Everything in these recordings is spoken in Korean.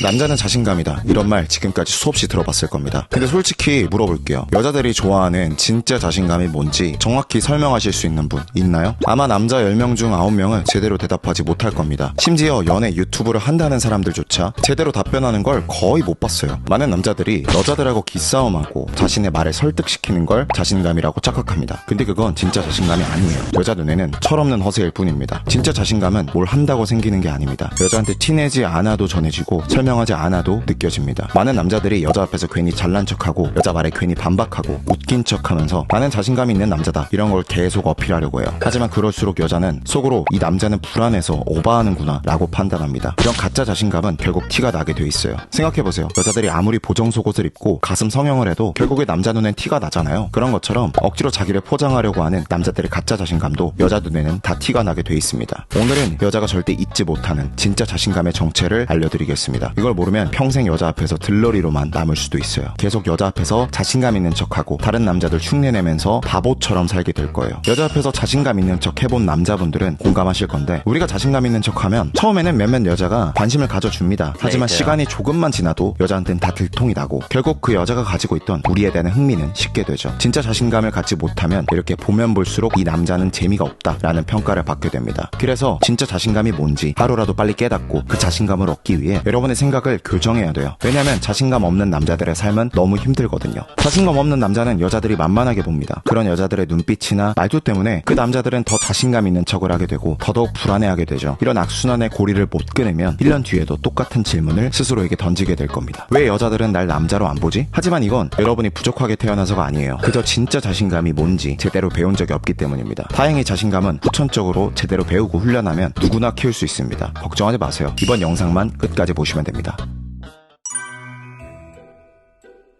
남자는 자신감이다, 이런 말 지금까지 수없이 들어봤을 겁니다. 근데 솔직히 물어볼게요. 여자들이 좋아하는 진짜 자신감이 뭔지 정확히 설명하실 수 있는 분 있나요? 아마 남자 10명 중 9명은 제대로 대답하지 못할 겁니다. 심지어 연애 유튜브를 한다는 사람들조차 제대로 답변하는 걸 거의 못 봤어요. 많은 남자들이 여자들하고 기싸움하고 자신의 말을 설득시키는 걸 자신감이라고 착각합니다. 근데 그건 진짜 자신감이 아니에요. 여자 눈에는 철없는 허세일 뿐입니다. 진짜 자신감은 뭘 한다고 생기는 게 아닙니다. 여자한테 티내지 않아도 전해지고 설명하지 않아도 느껴집니다. 많은 남자들이 여자 앞에서 괜히 잘난 척하고 여자 말에 괜히 반박하고 웃긴 척하면서 나는 자신감이 있는 남자다, 이런 걸 계속 어필하려고 해요. 하지만 그럴수록 여자는 속으로 이 남자는 불안해서 오바하는구나 라고 판단합니다. 이런 가짜 자신감은 결국 티가 나게 돼 있어요. 생각해보세요. 여자들이 아무리 보정 속옷을 입고 가슴 성형을 해도 결국에 남자 눈엔 티가 나잖아요. 그런 것처럼 억지로 자기를 포장하려고 하는 남자들의 가짜 자신감도 여자 눈에는 다 티가 나게 돼 있습니다. 오늘은 여자가 절대 잊지 못하는 진짜 자신감의 정체를 알려드리겠습니다. 이걸 모르면 평생 여자 앞에서 들러리로만 남을 수도 있어요. 계속 여자 앞에서 자신감 있는 척하고 다른 남자들 흉내내면서 바보처럼 살게 될 거예요. 여자 앞에서 자신감 있는 척 해본 남자분들은 공감하실 건데, 우리가 자신감 있는 척하면 처음에는 몇몇 여자가 관심을 가져줍니다. 하지만 시간이 조금만 지나도 여자한테는 다 들통이 나고 결국 그 여자가 가지고 있던 우리에 대한 흥미는 식게 되죠. 진짜 자신감을 갖지 못하면 이렇게 보면 볼수록 이 남자는 재미가 없다라는 평가를 받게 됩니다. 그래서 진짜 자신감이 뭔지 하루라도 빨리 깨닫고 그 자신감을 얻기 위해 여러분의 생각을 교정해야 돼요. 왜냐면 자신감 없는 남자들의 삶은 너무 힘들거든요. 자신감 없는 남자는 여자들이 만만하게 봅니다. 그런 여자들의 눈빛이나 말투 때문에 그 남자들은 더 자신감 있는 척을 하게 되고 더더욱 불안해하게 되죠. 이런 악순환의 고리를 못 끊으면 1년 뒤에도 똑같은 질문을 스스로에게 던지게 될 겁니다. 왜 여자들은 날 남자로 안 보지? 하지만 이건 여러분이 부족하게 태어나서가 아니에요. 그저 진짜 자신감이 뭔지 제대로 배운 적이 없기 때문입니다. 다행히 자신감은 후천적으로 제대로 배우고 훈련하면 누구나 키울 수 있습니다. 걱정하지 마세요. 이번 영상만 끝까지 보시면 됩니다.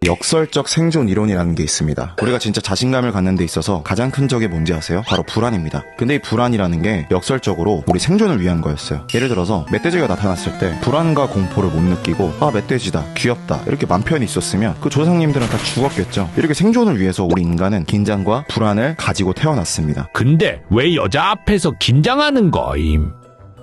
역설적 생존 이론이라는 게 있습니다. 우리가 진짜 자신감을 갖는 데 있어서 가장 큰 적이 뭔지 아세요? 바로 불안입니다. 근데 이 불안이라는 게 역설적으로 우리 생존을 위한 거였어요. 예를 들어서 멧돼지가 나타났을 때 불안과 공포를 못 느끼고 아, 멧돼지다, 귀엽다, 이렇게 맘 편히 있었으면 그 조상님들은 다 죽었겠죠. 이렇게 생존을 위해서 우리 인간은 긴장과 불안을 가지고 태어났습니다. 근데 왜 여자 앞에서 긴장하는 거임?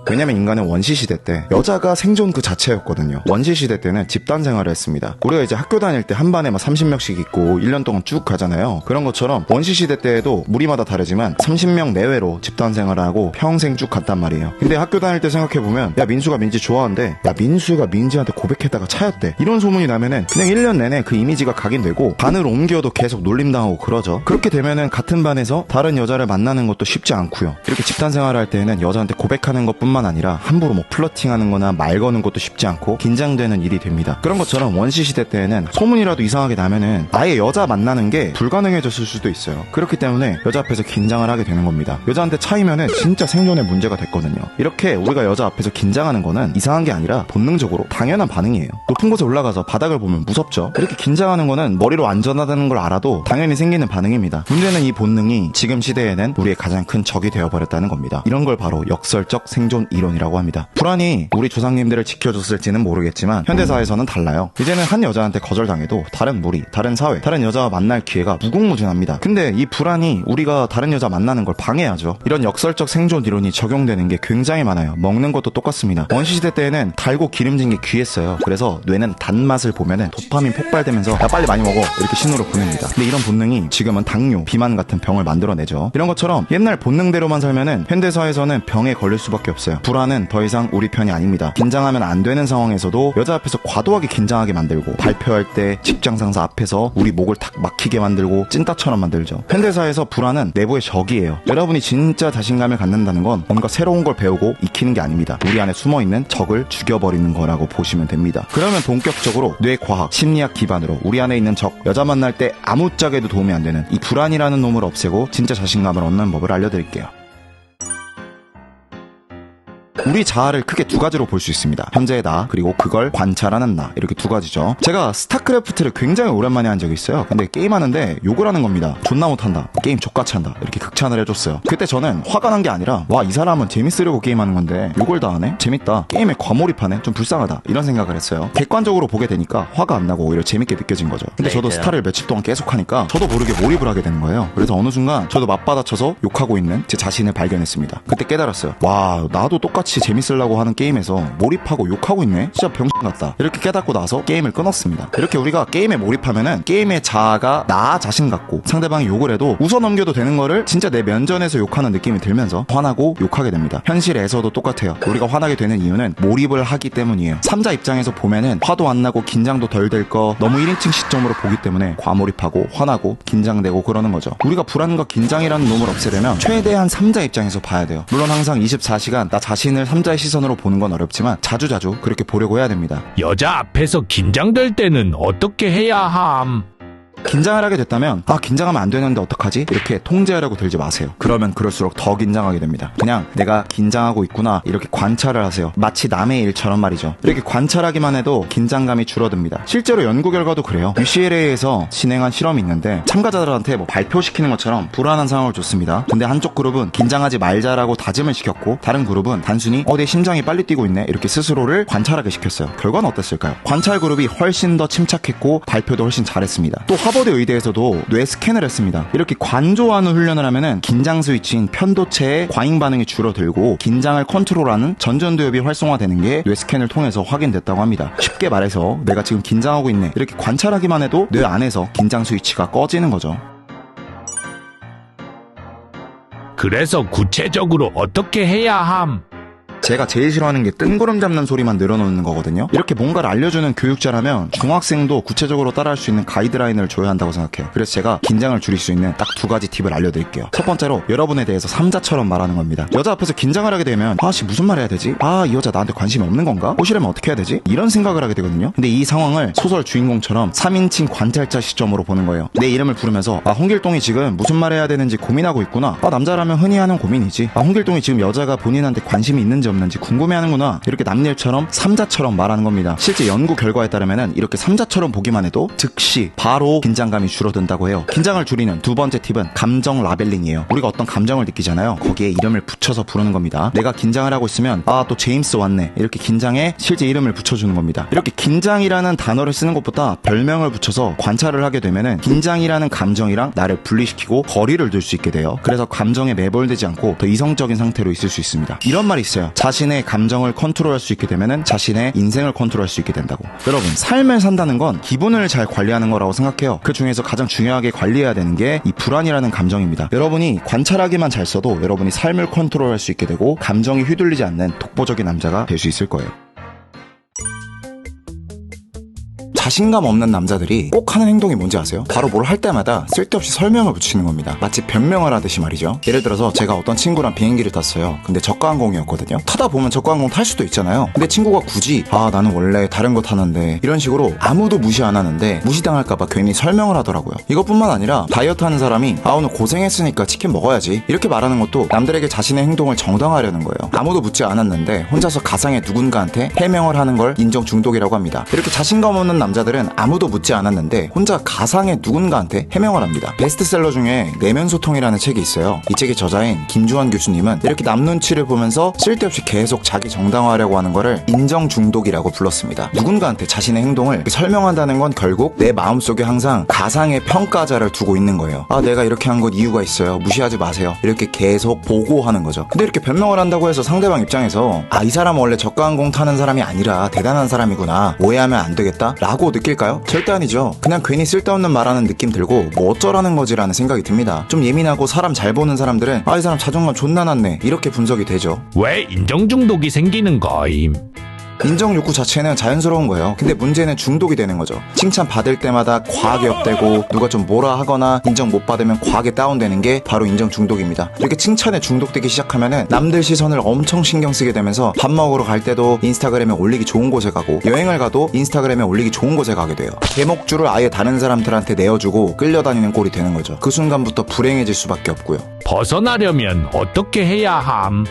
왜냐면 인간은 원시시대 때 여자가 생존 그 자체였거든요. 원시시대 때는 집단 생활을 했습니다. 우리가 이제 학교 다닐 때 한 반에 막 30명씩 있고 1년 동안 쭉 가잖아요. 그런 것처럼 원시시대 때에도 무리마다 다르지만 30명 내외로 집단 생활을 하고 평생 쭉 갔단 말이에요. 근데 학교 다닐 때 생각해보면 야, 민수가 민지 좋아한대, 야, 민수가 민지한테 고백했다가 차였대, 이런 소문이 나면은 그냥 1년 내내 그 이미지가 각인되고 반을 옮겨도 계속 놀림당하고 그러죠. 그렇게 되면은 같은 반에서 다른 여자를 만나는 것도 쉽지 않고요. 이렇게 집단 생활을 할 때는 여자한테 고백하는 것뿐만 아니라 함부로 뭐 플러팅하는 거나 말 거는 것도 쉽지 않고 긴장되는 일이 됩니다. 그런 것처럼 원시시대 때에는 소문이라도 이상하게 나면은 아예 여자 만나는 게 불가능해졌을 수도 있어요. 그렇기 때문에 여자 앞에서 긴장을 하게 되는 겁니다. 여자한테 차이면은 진짜 생존에 문제가 됐거든요. 이렇게 우리가 여자 앞에서 긴장하는 거는 이상한 게 아니라 본능적으로 당연한 반응이에요. 높은 곳에 올라가서 바닥을 보면 무섭죠. 이렇게 긴장하는 거는 머리로 안전하다는 걸 알아도 당연히 생기는 반응입니다. 문제는 이 본능이 지금 시대에는 우리의 가장 큰 적이 되어버렸다는 겁니다. 이런 걸 바로 역설적 생존 이론이라고 합니다. 불안이 우리 조상님들을 지켜줬을지는 모르겠지만 현대사회에서는 달라요. 이제는 한 여자한테 거절당해도 다른 무리, 다른 사회, 다른 여자와 만날 기회가 무궁무진합니다. 근데 이 불안이 우리가 다른 여자 만나는 걸 방해하죠. 이런 역설적 생존 이론이 적용되는 게 굉장히 많아요. 먹는 것도 똑같습니다. 원시시대 때에는 달고 기름진 게 귀했어요. 그래서 뇌는 단맛을 보면은 도파민 폭발되면서 야, 빨리 많이 먹어, 이렇게 신호를 보냅니다. 근데 이런 본능이 지금은 당뇨, 비만 같은 병을 만들어내죠. 이런 것처럼 옛날 본능대로만 살면은 현대사회에서는 병에 걸릴 수밖에 없어요. 불안은 더 이상 우리 편이 아닙니다. 긴장하면 안 되는 상황에서도 여자 앞에서 과도하게 긴장하게 만들고, 발표할 때 직장 상사 앞에서 우리 목을 탁 막히게 만들고 찐따처럼 만들죠. 현대사회에서 불안은 내부의 적이에요. 여러분이 진짜 자신감을 갖는다는 건 뭔가 새로운 걸 배우고 익히는 게 아닙니다. 우리 안에 숨어있는 적을 죽여버리는 거라고 보시면 됩니다. 그러면 본격적으로 뇌과학, 심리학 기반으로 우리 안에 있는 적, 여자 만날 때 아무짝에도 도움이 안 되는 이 불안이라는 놈을 없애고 진짜 자신감을 얻는 법을 알려드릴게요. 우리 자아를 크게 두 가지로 볼 수 있습니다. 현재의 나, 그리고 그걸 관찰하는 나, 이렇게 두 가지죠. 제가 스타크래프트를 굉장히 오랜만에 한 적이 있어요. 근데 게임하는데 욕을 하는 겁니다. 존나 못한다, 게임 족같이 한다, 이렇게 극찬을 해줬어요. 그때 저는 화가 난 게 아니라 와, 이 사람은 재밌으려고 게임하는 건데 욕을 다 하네? 재밌다, 게임에 과몰입하네? 좀 불쌍하다, 이런 생각을 했어요. 객관적으로 보게 되니까 화가 안 나고 오히려 재밌게 느껴진 거죠. 근데 저도 스타를 며칠 동안 계속 하니까 저도 모르게 몰입을 하게 되는 거예요. 그래서 어느 순간 저도 맞받아쳐서 욕하고 있는 제 자신을 발견했습니다. 그때 깨달았어요. 와, 나도 똑같이 같이 재밌으려고 하는 게임에서 몰입하고 욕하고 있네? 진짜 병신 같다. 이렇게 깨닫고 나서 게임을 끊었습니다. 이렇게 우리가 게임에 몰입하면은 게임의 자아가 나 자신 같고 상대방이 욕을 해도 웃어 넘겨도 되는 거를 진짜 내 면전에서 욕하는 느낌이 들면서 화나고 욕하게 됩니다. 현실에서도 똑같아요. 우리가 화나게 되는 이유는 몰입을 하기 때문이에요. 3자 입장에서 보면은 화도 안 나고 긴장도 덜 될 거 너무 1인칭 시점으로 보기 때문에 과몰입하고 화나고 긴장되고 그러는 거죠. 우리가 불안과 긴장이라는 놈을 없애려면 최대한 3자 입장에서 봐야 돼요. 물론 항상 24시간 나 자신을 3자의 시선으로 보는 건 어렵지만 자주자주 그렇게 보려고 해야 됩니다. 여자 앞에서 긴장될 때는 어떻게 해야 함? 긴장을 하게 됐다면 긴장하면 안 되는데 어떡하지? 이렇게 통제하려고 들지 마세요. 그러면 그럴수록 더 긴장하게 됩니다. 그냥 내가 긴장하고 있구나 이렇게 관찰을 하세요. 마치 남의 일처럼 말이죠. 이렇게 관찰하기만 해도 긴장감이 줄어듭니다. 실제로 연구 결과도 그래요. UCLA에서 진행한 실험이 있는데 참가자들한테 발표시키는 것처럼 불안한 상황을 줬습니다. 근데 한쪽 그룹은 긴장하지 말자라고 다짐을 시켰고 다른 그룹은 단순히 내 심장이 빨리 뛰고 있네 이렇게 스스로를 관찰하게 시켰어요. 결과는 어땠을까요? 관찰 그룹이 훨씬 더 침착했고 발표도 훨씬 잘했습니다. 또 하버드 의대에서도 뇌 스캔을 했습니다. 이렇게 관조하는 훈련을 하면은 긴장 스위치인 편도체의 과잉 반응이 줄어들고 긴장을 컨트롤하는 전전두엽이 활성화되는 게 뇌 스캔을 통해서 확인됐다고 합니다. 쉽게 말해서 내가 지금 긴장하고 있네 이렇게 관찰하기만 해도 뇌 안에서 긴장 스위치가 꺼지는 거죠. 그래서 구체적으로 어떻게 해야 함? 제가 제일 싫어하는 게 뜬구름 잡는 소리만 늘어놓는 거거든요. 이렇게 뭔가를 알려주는 교육자라면 중학생도 구체적으로 따라할 수 있는 가이드라인을 줘야 한다고 생각해요. 그래서 제가 긴장을 줄일 수 있는 딱 2가지 팁을 알려드릴게요. 첫 번째로 여러분에 대해서 3자처럼 말하는 겁니다. 여자 앞에서 긴장을 하게 되면 무슨 말 해야 되지? 이 여자 나한테 관심이 없는 건가? 꼬시려면 어떻게 해야 되지? 이런 생각을 하게 되거든요. 근데 이 상황을 소설 주인공처럼 3인칭 관찰자 시점으로 보는 거예요. 내 이름을 부르면서 홍길동이 지금 무슨 말 해야 되는지 고민하고 있구나. 남자라면 흔히 하는 고민이지. 홍길동이 지금 여자가 본인한테 관심이 있는지 없는지 궁금해하는구나. 이렇게 남일처럼 3자처럼 말하는 겁니다. 실제 연구 결과에 따르면 이렇게 3자처럼 보기만 해도 즉시 바로 긴장감이 줄어든다고 해요. 긴장을 줄이는 2번째 팁은 감정 라벨링이에요. 우리가 어떤 감정을 느끼잖아요. 거기에 이름을 붙여서 부르는 겁니다. 내가 긴장을 하고 있으면 또 제임스 왔네 이렇게 긴장에 실제 이름을 붙여주는 겁니다. 이렇게 긴장이라는 단어를 쓰는 것보다 별명을 붙여서 관찰을 하게 되면은 긴장이라는 감정이랑 나를 분리시키고 거리를 둘 수 있게 돼요. 그래서 감정에 매몰되지 않고 더 이성적인 상태로 있을 수 있습니다. 이런 말이 있어요. 자신의 감정을 컨트롤할 수 있게 되면은 자신의 인생을 컨트롤할 수 있게 된다고. 여러분, 삶을 산다는 건 기분을 잘 관리하는 거라고 생각해요. 그 중에서 가장 중요하게 관리해야 되는 게 이 불안이라는 감정입니다. 여러분이 관찰하기만 잘 써도 여러분이 삶을 컨트롤할 수 있게 되고 감정이 휘둘리지 않는 독보적인 남자가 될 수 있을 거예요. 자신감 없는 남자들이 꼭 하는 행동이 뭔지 아세요? 바로 뭘 할 때마다 쓸데없이 설명을 붙이는 겁니다. 마치 변명을 하듯이 말이죠. 예를 들어서 제가 어떤 친구랑 비행기를 탔어요. 근데 저가항공이었거든요. 타다 보면 저가항공 탈 수도 있잖아요. 근데 친구가 굳이 나는 원래 다른 거 타는데 이런 식으로 아무도 무시 안 하는데 무시당할까봐 괜히 설명을 하더라고요. 이것뿐만 아니라 다이어트 하는 사람이 오늘 고생했으니까 치킨 먹어야지 이렇게 말하는 것도 남들에게 자신의 행동을 정당화하려는 거예요. 아무도 묻지 않았는데 혼자서 가상의 누군가한테 해명을 하는 걸 인정 중독이라고 합니다. 이렇게 자신감 없는 남자들은 아무도 묻지 않았는데 혼자 가상의 누군가한테 해명을 합니다. 베스트셀러 중에 내면 소통이라는 책이 있어요. 이 책의 저자인 김주환 교수님은 이렇게 남 눈치를 보면서 쓸데없이 계속 자기 정당화하려고 하는 거를 인정 중독이라고 불렀습니다. 누군가한테 자신의 행동을 설명한다는 건 결국 내 마음속에 항상 가상의 평가자를 두고 있는 거예요. 내가 이렇게 한 건 이유가 있어요. 무시하지 마세요. 이렇게 계속 보고하는 거죠. 근데 이렇게 변명을 한다고 해서 상대방 입장에서 이 사람은 원래 저가항공 타는 사람이 아니라 대단한 사람이구나, 오해하면 안 되겠다 라고 느낄까요? 절대 아니죠. 그냥 괜히 쓸데없는 말하는 느낌 들고 뭐 어쩌라는 거지라는 생각이 듭니다. 좀 예민하고 사람 잘 보는 사람들은 이 사람 자존감 존나 낮네 이렇게 분석이 되죠. 왜 인정 중독이 생기는 거임? 인정 욕구 자체는 자연스러운 거예요. 근데 문제는 중독이 되는 거죠. 칭찬 받을 때마다 과하게 업되고 누가 좀 뭐라 하거나 인정 못 받으면 과하게 다운되는 게 바로 인정 중독입니다. 이렇게 칭찬에 중독되기 시작하면은 남들 시선을 엄청 신경 쓰게 되면서 밥 먹으러 갈 때도 인스타그램에 올리기 좋은 곳에 가고 여행을 가도 인스타그램에 올리기 좋은 곳에 가게 돼요. 개목줄을 아예 다른 사람들한테 내어주고 끌려다니는 꼴이 되는 거죠. 그 순간부터 불행해질 수밖에 없고요. 벗어나려면 어떻게 해야 함?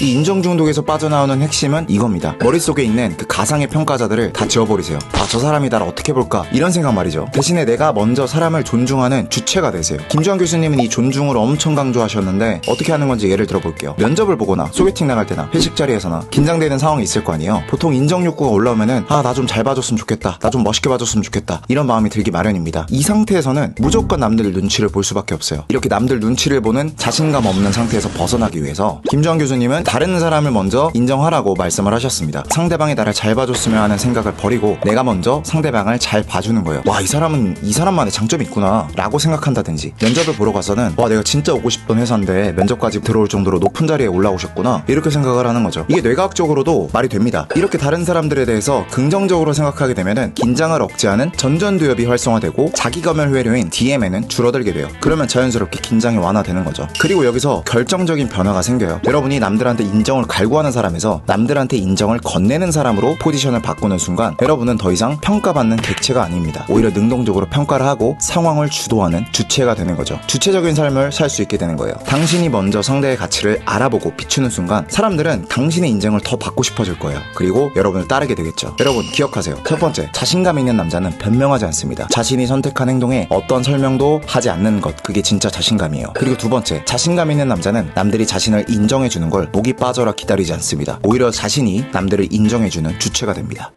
이 인정 중독에서 빠져나오는 핵심은 이겁니다. 머릿속에 있는 그 가상의 평가자들을 다 지워버리세요. 저 사람이 나를 어떻게 볼까 이런 생각 말이죠. 대신에 내가 먼저 사람을 존중하는 주체가 되세요. 김주환 교수님은 이 존중을 엄청 강조하셨는데 어떻게 하는 건지 예를 들어볼게요. 면접을 보거나 소개팅 나갈 때나 회식 자리에서나 긴장되는 상황이 있을 거 아니에요. 보통 인정 욕구가 올라오면은 나 좀 잘 봐줬으면 좋겠다, 나 좀 멋있게 봐줬으면 좋겠다 이런 마음이 들기 마련입니다. 이 상태에서는 무조건 남들 눈치를 볼 수밖에 없어요. 이렇게 남들 눈치를 보는 자신감 없는 상태에서 벗어나기 위해서 김주환 교수님은 다른 사람을 먼저 인정하라고 말씀을 하셨습니다. 상대방이 나를 잘 봐줬으면 하는 생각을 버리고 내가 먼저 상대방을 잘 봐주는 거예요. 와, 이 사람은 이 사람만의 장점이 있구나 라고 생각한다든지, 면접을 보러 가서는 와, 내가 진짜 오고 싶던 회사인데 면접까지 들어올 정도로 높은 자리에 올라오셨구나, 이렇게 생각을 하는 거죠. 이게 뇌과학적으로도 말이 됩니다. 이렇게 다른 사람들에 대해서 긍정적으로 생각하게 되면은 긴장을 억제하는 전전두엽이 활성화되고 자기검열 회로인 DMN은 줄어들게 돼요. 그러면 자연스럽게 긴장이 완화되는 거죠. 그리고 여기서 결정적인 변화가 생겨요. 여러분이 남들한테 인정을 갈구하는 사람에서 남들한테 인정을 건네는 사람으로 포지션을 바꾸는 순간 여러분은 더 이상 평가받는 객체가 아닙니다. 오히려 능동적으로 평가를 하고 상황을 주도하는 주체가 되는 거죠. 주체적인 삶을 살 수 있게 되는 거예요. 당신이 먼저 상대의 가치를 알아보고 비추는 순간 사람들은 당신의 인정을 더 받고 싶어질 거예요. 그리고 여러분을 따르게 되겠죠. 여러분 기억하세요. 첫 번째, 자신감 있는 남자는 변명하지 않습니다. 자신이 선택한 행동에 어떤 설명도 하지 않는 것, 그게 진짜 자신감이에요. 그리고 두 번째, 자신감 있는 남자는 남들이 자신을 인정해주는 걸 목이 빠져라 기다리지 않습니다. 오히려 자신이 남들을 인정해주는 주체가 됩니다.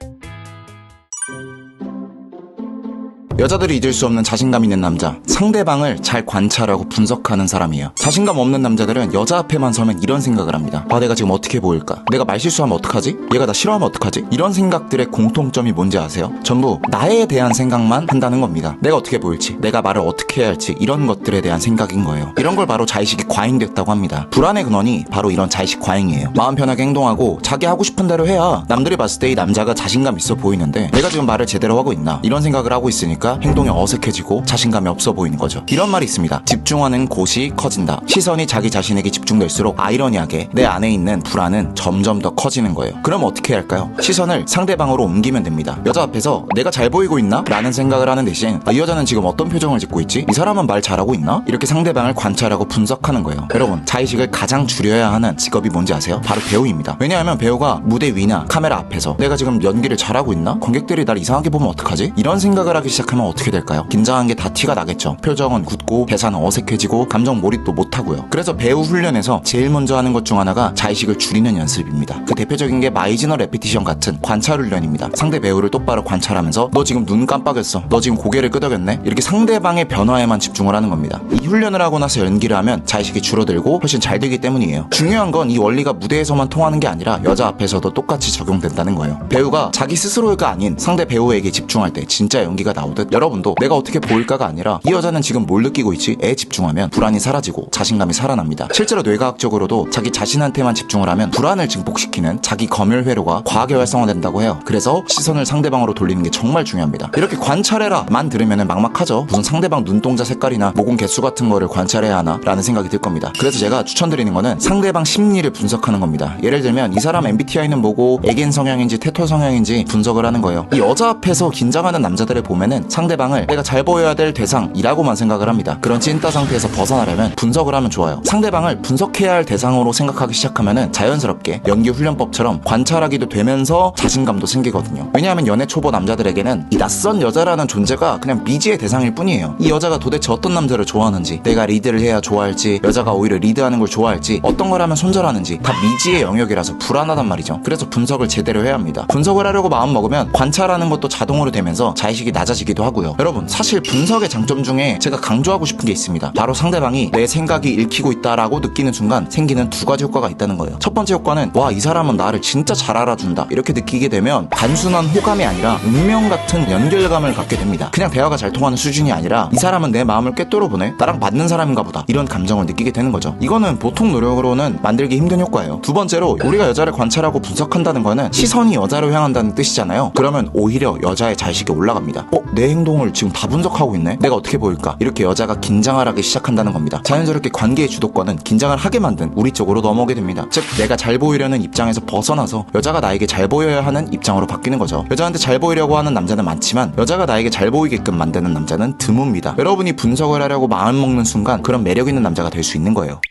여자들이 잊을 수 없는 자신감 있는 남자, 상대방을 잘 관찰하고 분석하는 사람이에요. 자신감 없는 남자들은 여자 앞에만 서면 이런 생각을 합니다. 아, 내가 지금 어떻게 보일까? 내가 말실수하면 어떡하지? 얘가 나 싫어하면 어떡하지? 이런 생각들의 공통점이 뭔지 아세요? 전부 나에 대한 생각만 한다는 겁니다. 내가 어떻게 보일지, 내가 말을 어떻게 해야 할지, 이런 것들에 대한 생각인 거예요. 이런 걸 바로 자의식이 과잉됐다고 합니다. 불안의 근원이 바로 이런 자의식 과잉이에요. 마음 편하게 행동하고 자기 하고 싶은 대로 해야 남들이 봤을 때 이 남자가 자신감 있어 보이는데 내가 지금 말을 제대로 하고 있나? 이런 생각을 하고 있으니까 행동이 어색해지고 자신감이 없어 보이는 거죠. 이런 말이 있습니다. 집중하는 곳이 커진다. 시선이 자기 자신에게 집중될수록 아이러니하게 내 안에 있는 불안은 점점 더 커지는 거예요. 그럼 어떻게 해야 할까요? 시선을 상대방으로 옮기면 됩니다. 여자 앞에서 내가 잘 보이고 있나? 라는 생각을 하는 대신 이 여자는 지금 어떤 표정을 짓고 있지? 이 사람은 말 잘하고 있나? 이렇게 상대방을 관찰하고 분석하는 거예요. 여러분, 자의식을 가장 줄여야 하는 직업이 뭔지 아세요? 바로 배우입니다. 왜냐하면 배우가 무대 위나 카메라 앞에서 내가 지금 연기를 잘하고 있나? 관객들이 날 이상하게 보면 어떡하지? 이런 생각을 하기 시작하면 어떻게 될까요? 긴장한 게 다 티가 나겠죠. 표정은 굳고 대사는 어색해지고 감정 몰입도 못하고요. 그래서 배우 훈련에서 제일 먼저 하는 것 중 하나가 자의식을 줄이는 연습입니다. 그 대표적인 게 마이즈너 레피티션 같은 관찰 훈련입니다. 상대 배우를 똑바로 관찰하면서 너 지금 눈 깜빡였어, 너 지금 고개를 끄덕였네, 이렇게 상대방의 변화에만 집중을 하는 겁니다. 이 훈련을 하고 나서 연기를 하면 자의식이 줄어들고 훨씬 잘 되기 때문이에요. 중요한 건 이 원리가 무대에서만 통하는 게 아니라 여자 앞에서도 똑같이 적용된다는 거예요. 배우가 자기 스스로가 아닌 상대 배우에게 집중할 때 진짜 연기가 나오듯 여러분도 내가 어떻게 보일까가 아니라 이 여자는 지금 뭘 느끼고 있지?에 집중하면 불안이 사라지고 자신감이 살아납니다. 실제로 뇌과학적으로도 자기 자신한테만 집중을 하면 불안을 증폭시키는 자기 검열 회로가 과하게 활성화된다고 해요. 그래서 시선을 상대방으로 돌리는 게 정말 중요합니다. 이렇게 관찰해라 만 들으면 막막하죠. 무슨 상대방 눈동자 색깔이나 모공 개수 같은 거를 관찰해야 하나 라는 생각이 들 겁니다. 그래서 제가 추천드리는 거는 상대방 심리를 분석하는 겁니다. 예를 들면 이 사람 MBTI는 뭐고 애견 성향인지 테토 성향인지 분석을 하는 거예요. 이 여자 앞에서 긴장하는 남자들을 보면은 상대방을 내가 잘 보여야 될 대상이라고만 생각을 합니다. 그런 찐따 상태에서 벗어나려면 분석을 하면 좋아요. 상대방을 분석해야 할 대상으로 생각하기 시작하면은 자연스럽게 연기 훈련법처럼 관찰하기도 되면서 자신감도 생기거든요. 왜냐하면 연애 초보 남자들에게는 이 낯선 여자라는 존재가 그냥 미지의 대상일 뿐이에요. 이 여자가 도대체 어떤 남자를 좋아하는지, 내가 리드를 해야 좋아할지, 여자가 오히려 리드하는 걸 좋아할지, 어떤 걸 하면 손절하는지 다 미지의 영역이라서 불안하단 말이죠. 그래서 분석을 제대로 해야 합니다. 분석을 하려고 마음 먹으면 관찰하는 것도 자동으로 되면서 자의식이 낮아지기도 하고요. 여러분, 사실 분석의 장점 중에 제가 강조하고 싶은 게 있습니다. 바로 상대방이 내 생각이 읽히고 있다라고 느끼는 순간 생기는 두 가지 효과가 있다는 거예요. 첫 번째 효과는 와, 이 사람은 나를 진짜 잘 알아준다 이렇게 느끼게 되면 단순한 호감이 아니라 운명 같은 연결감을 갖게 됩니다. 그냥 대화가 잘 통하는 수준이 아니라 이 사람은 내 마음을 꿰뚫어 보네, 나랑 맞는 사람인가 보다, 이런 감정을 느끼게 되는 거죠. 이거는 보통 노력으로는 만들기 힘든 효과예요. 두 번째로, 우리가 여자를 관찰하고 분석한다는 거는 시선이 여자로 향한다는 뜻이잖아요. 그러면 오히려 여자의 자의식이 올라갑니다. 내 행동을 지금 다 분석하고 있네, 내가 어떻게 보일까, 이렇게 여자가 긴장을 하기 시작한다는 겁니다. 자연스럽게 관계의 주도권은 긴장을 하게 만든 우리 쪽으로 넘어오게 됩니다. 즉, 내가 잘 보이려는 입장에서 벗어나서 여자가 나에게 잘 보여야 하는 입장으로 바뀌는 거죠. 여자한테 잘 보이려고 하는 남자는 많지만 여자가 나에게 잘 보이게끔 만드는 남자는 드뭅니다. 여러분이 분석을 하려고 마음먹는 순간 그런 매력 있는 남자가 될 수 있는 거예요.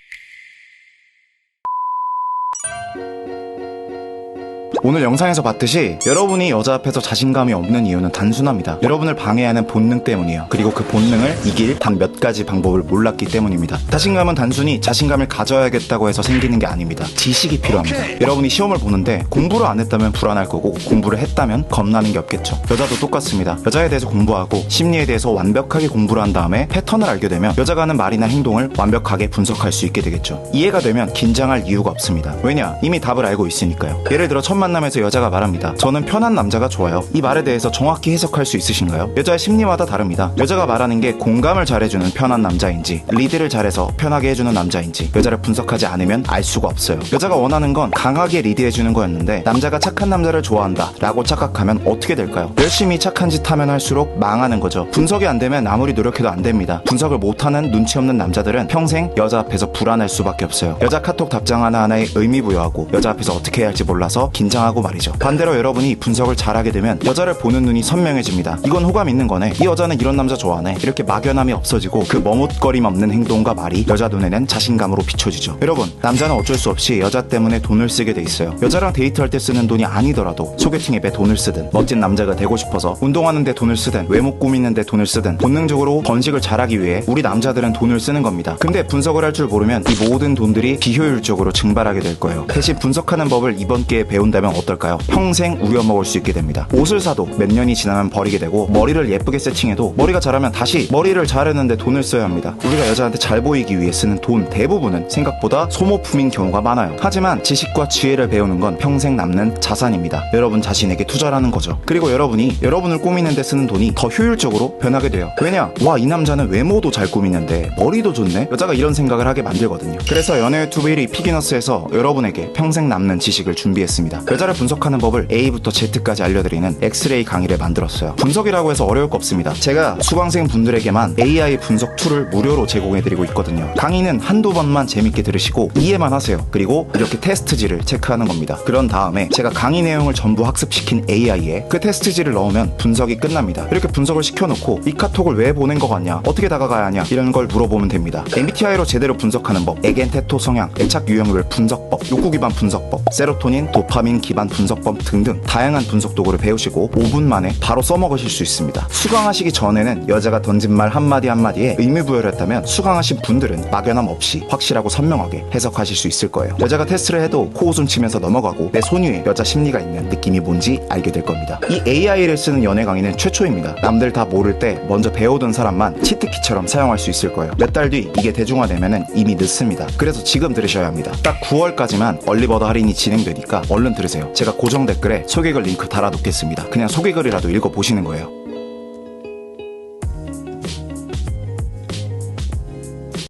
오늘 영상에서 봤듯이 여러분이 여자 앞에서 자신감이 없는 이유는 단순합니다. 여러분을 방해하는 본능 때문이에요. 그리고 그 본능을 이길 단 몇 가지 방법을 몰랐기 때문입니다. 자신감은 단순히 자신감을 가져야겠다고 해서 생기는 게 아닙니다. 지식이 필요합니다. 여러분이 시험을 보는데 공부를 안 했다면 불안할 거고 공부를 했다면 겁나는 게 없겠죠. 여자도 똑같습니다. 여자에 대해서 공부하고 심리에 대해서 완벽하게 공부를 한 다음에 패턴을 알게 되면 여자가 하는 말이나 행동을 완벽하게 분석할 수 있게 되겠죠. 이해가 되면 긴장할 이유가 없습니다. 왜냐? 이미 답을 알고 있으니까요. 예를 들어 첫 만남에서 여자가 말합니다. 저는 편한 남자가 좋아요. 이 말에 대해서 정확히 해석할 수 있으신가요? 여자의 심리마다 다릅니다. 여자가 말하는 게 공감을 잘해주는 편한 남자인지 리드를 잘해서 편하게 해주는 남자인지 여자를 분석하지 않으면 알 수가 없어요. 여자가 원하는 건 강하게 리드해주는 거였는데 남자가 착한 남자를 좋아한다 라고 착각하면 어떻게 될까요? 열심히 착한 짓 하면 할수록 망하는 거죠. 분석이 안 되면 아무리 노력해도 안 됩니다. 분석을 못하는 눈치 없는 남자들은 평생 여자 앞에서 불안할 수밖에 없어요. 여자 카톡 답장 하나하나에 의미 부여하고 여자 앞에서 어떻게 해야 할지 몰라서 긴장하고 말이죠. 반대로 여러분이 분석을 잘하게 되면 여자를 보는 눈이 선명해집니다. 이건 호감 있는 거네. 이 여자는 이런 남자 좋아하네. 이렇게 막연함이 없어지고 그 머뭇거림 없는 행동과 말이 여자 눈에는 자신감으로 비춰지죠. 여러분, 남자는 어쩔 수 없이 여자 때문에 돈을 쓰게 돼 있어요. 여자랑 데이트할 때 쓰는 돈이 아니더라도 소개팅 앱에 돈을 쓰든 멋진 남자가 되고 싶어서 운동하는데 돈을 쓰든 외모 꾸미는데 돈을 쓰든 본능적으로 번식을 잘하기 위해 우리 남자들은 돈을 쓰는 겁니다. 근데 분석을 할 줄 모르면 이 모든 돈들이 비효율적으로 증발하게 될 거예요. 대신 분석하는 법을 이번 기회에 배운다면 어떨까요? 평생 우려먹을 수 있게 됩니다. 옷을 사도 몇 년이 지나면 버리게 되고 머리를 예쁘게 세팅해도 머리가 자라면 다시 머리를 자르는데 돈을 써야 합니다. 우리가 여자한테 잘 보이기 위해 쓰는 돈 대부분은 생각보다 소모품인 경우가 많아요. 하지만 지식과 지혜를 배우는 건 평생 남는 자산입니다. 여러분 자신에게 투자라는 거죠. 그리고 여러분이 여러분을 꾸미는 데 쓰는 돈이 더 효율적으로 변하게 돼요. 왜냐? 와, 이 남자는 외모도 잘 꾸미는데 머리도 좋네? 여자가 이런 생각을 하게 만들거든요. 그래서 연애 유튜브 1위 피기너스에서 여러분에게 평생 남는 지식을 준비했습니다. 여자를 분석하는 법을 A부터 Z까지 알려드리는 엑스레이 강의를 만들었어요. 분석이라고 해서 어려울 거 없습니다. 제가 수강생 분들에게만 AI 분석 툴을 무료로 제공해드리고 있거든요. 강의는 한두 번만 재밌게 들으시고 이해만 하세요. 그리고 이렇게 테스트지를 체크하는 겁니다. 그런 다음에 제가 강의 내용을 전부 학습시킨 AI에 그 테스트지를 넣으면 분석이 끝납니다. 이렇게 분석을 시켜놓고 이 카톡을 왜 보낸 것 같냐, 어떻게 다가가야 하냐 이런 걸 물어보면 됩니다. MBTI로 제대로 분석하는 법, 에겐테토 성향, 애착 유형별 분석법, 욕구 기반 분석법, 세로토닌, 도파민 기반 분석법 등등 다양한 분석 도구를 배우시고 5분 만에 바로 써먹으실 수 있습니다. 수강하시기 전에는 여자가 던진 말 한마디 한마디에 의미 부여를 했다면 수강하신 분들은 막연함 없이 확실하고 선명하게 해석하실 수 있을 거예요. 여자가 테스트를 해도 코웃음 치면서 넘어가고 내 손 위에 여자 심리가 있는 느낌이 뭔지 알게 될 겁니다. 이 AI를 쓰는 연애 강의는 최초입니다. 남들 다 모를 때 먼저 배우던 사람만 치트키처럼 사용할 수 있을 거예요. 몇 달 뒤 이게 대중화되면은 이미 늦습니다. 그래서 지금 들으셔야 합니다. 딱 9월까지만 얼리버드 할인이 진행되니까 얼른 들으세요. 제가 고정 댓글에 소개글 링크 달아놓겠습니다. 그냥 소개글이라도 읽어보시는 거예요.